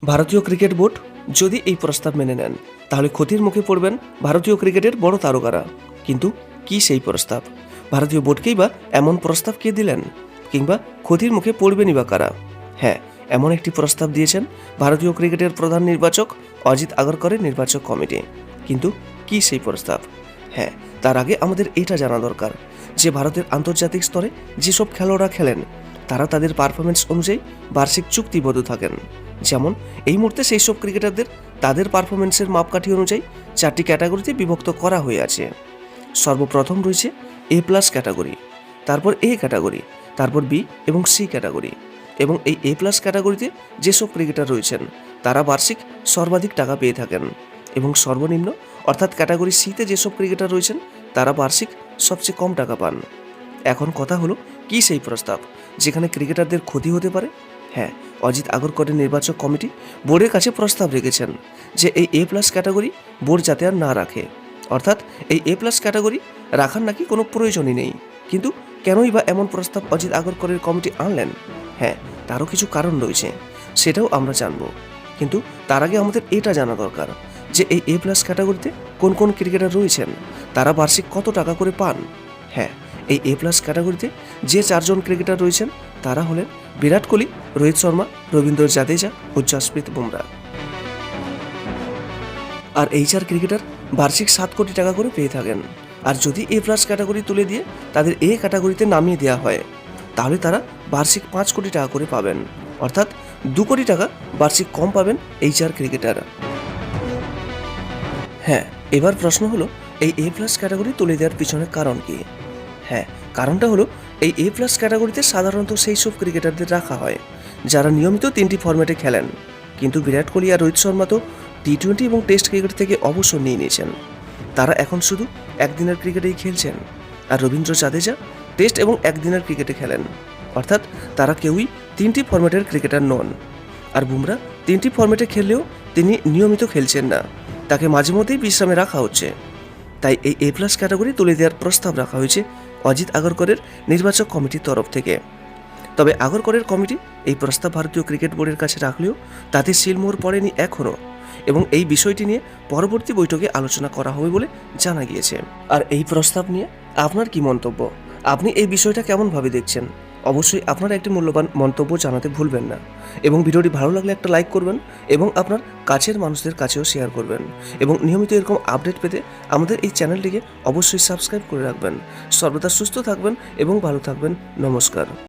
ভারতীয় cricket board যদি এই প্রস্তাব মেনে নেন তাহলে ক্ষতির মুখে পড়বেন ভারতীয় ক্রিকেটের বড় তারকারা। কিন্তু কি সেই প্রস্তাব? ভারতীয় বোর্ডকেই বা এমন প্রস্তাব কে দিলেন, কিংবা ক্ষতির মুখে পড়বেনই বা কারা? হ্যাঁ, এমন একটি প্রস্তাব দিয়েছেন ভারতীয় ক্রিকেটের প্রধান নির্বাচক অজিত আগরকরের নির্বাচক কমিটি। কিন্তু কি সেই প্রস্তাব? হ্যাঁ, তার আগে আমাদের এটা জানা দরকার যে ভারতের আন্তর্জাতিক স্তরে যেসব খেলোয়াড়রা খেলেন তারা তাদের পারফরমেন্স অনুযায়ী বার্ষিক চুক্তিবদ্ধ থাকেন। যেমন এই মুহূর্তে সেই সব ক্রিকেটারদের তাদের পারফরমেন্সের মাপকাঠি অনুযায়ী 4টি ক্যাটাগরিতে বিভক্ত করা হয়ে আছে। সর্বপ্রথম রয়েছে A+ ক্যাটাগরি, তারপর A ক্যাটাগরি, তারপর B এবং C ক্যাটাগরি। এবং এই A+ ক্যাটাগরিতে যেসব ক্রিকেটার রয়েছেন তারা বার্ষিক সর্বাধিক টাকা পেয়ে থাকেন, এবং সর্বনিম্ন অর্থাৎ ক্যাটাগরি সিতে যেসব ক্রিকেটার রয়েছেন তারা বার্ষিক সবচেয়ে কম টাকা পান। এখন কথা হলো, কি সেই প্রস্তাব যেখানে ক্রিকেটারদের ক্ষতি হতে পারে? হ্যাঁ, অজিত আগরকরের নির্বাচক কমিটি বোর্ডের কাছে প্রস্তাব রেখেছেন যে এই A+ ক্যাটাগরি বোর্ড যাতে আর না রাখে। অর্থাৎ এই A+ ক্যাটাগরি রাখার নাকি কোনো প্রয়োজনই নেই। কিন্তু কেনই বা এমন প্রস্তাব অজিত আগরকরের কমিটি আনলেন? হ্যাঁ, তারও কিছু কারণ রয়েছে, সেটাও আমরা জানব। কিন্তু তার আগে আমাদের এটা জানা দরকার যে এই A+ ক্যাটাগরিতে কোন কোন ক্রিকেটার রয়েছেন, তারা বার্ষিক কত টাকা করে পান। হ্যাঁ, এই A+ ক্যাটাগরিতে যে 4 জন ক্রিকেটার রয়েছেন তারা হলেন বিরাট কোহলি, রোহিত শর্মা, রবীন্দ্র জাদেজা ও জসপ্রীত বুমরা। আর এই 4 ক্রিকেটার বার্ষিক 7 কোটি টাকা করে পেয়ে থাকেন। আর যদি A+ ক্যাটাগরি তুলে দিয়ে তাদের A ক্যাটাগরিতে নামিয়ে দেওয়া হয় তাহলে তারা বার্ষিক 5 কোটি টাকা করে পাবেন। অর্থাৎ 2 কোটি টাকা বার্ষিক কম পাবেন এই 4 ক্রিকেটার। হ্যাঁ, এবার প্রশ্ন হলো, এই A+ ক্যাটাগরি তুলে দেওয়ার পিছনে কারণ কি? হ্যাঁ, কারণটা হলো এই A+ ক্যাটাগরিতে সাধারণত সেই সব ক্রিকেটারদের রাখা হয় যারা নিয়মিত 3টি ফরম্যাটে খেলেন। কিন্তু বিরাট কোহলি আর রোহিত শর্মা তো T20 এবং টেস্ট ক্রিকেট থেকে অবসর নিয়ে নিয়েছেন, তারা এখন শুধু একদিনের ক্রিকেটেই খেলছেন। আর রবীন্দ্র জাদেজা টেস্ট এবং একদিনের ক্রিকেটে খেলেন, অর্থাৎ তারা কেউই 3টি ফরম্যাটের ক্রিকেটার নন। আর বুমরা 3টি ফরম্যাটে খেললেও তিনি নিয়মিত খেলছেন না, তাকে মাঝে মধ্যেই বিশ্রামে রাখা হচ্ছে। তাই এই A+ ক্যাটাগরি তুলে দেওয়ার প্রস্তাব রাখা হয়েছে অজিত আগরকরের নির্বাচক কমিটির তরফ থেকে। তবে আগরকরের কমিটি এই প্রস্তাব ভারতীয় ক্রিকেট বোর্ডের কাছে রাখলেও তাতে সিলমোহর পড়েনি এখনও, এবং এই বিষয়টি নিয়ে পরবর্তী বৈঠকে আলোচনা করা হবে বলে জানা গিয়েছে। আর এই প্রস্তাব নিয়ে আপনার কি মন্তব্য? আপনি এই বিষয়টা কেমনভাবে দেখছেন? অবশ্যই আপনার একটি মূল্যবান মন্তব্য জানাতে ভুলবেন না, এবং ভিডিওটি ভালো লাগলে একটা লাইক করবেন এবং আপনার কাছের মানুষদের কাছেও শেয়ার করবেন। এবং নিয়মিত এরকম আপডেট পেতে আমাদের এই চ্যানেলটিকে অবশ্যই সাবস্ক্রাইব করে রাখবেন। সর্বদা সুস্থ থাকবেন এবং ভালো থাকবেন। নমস্কার।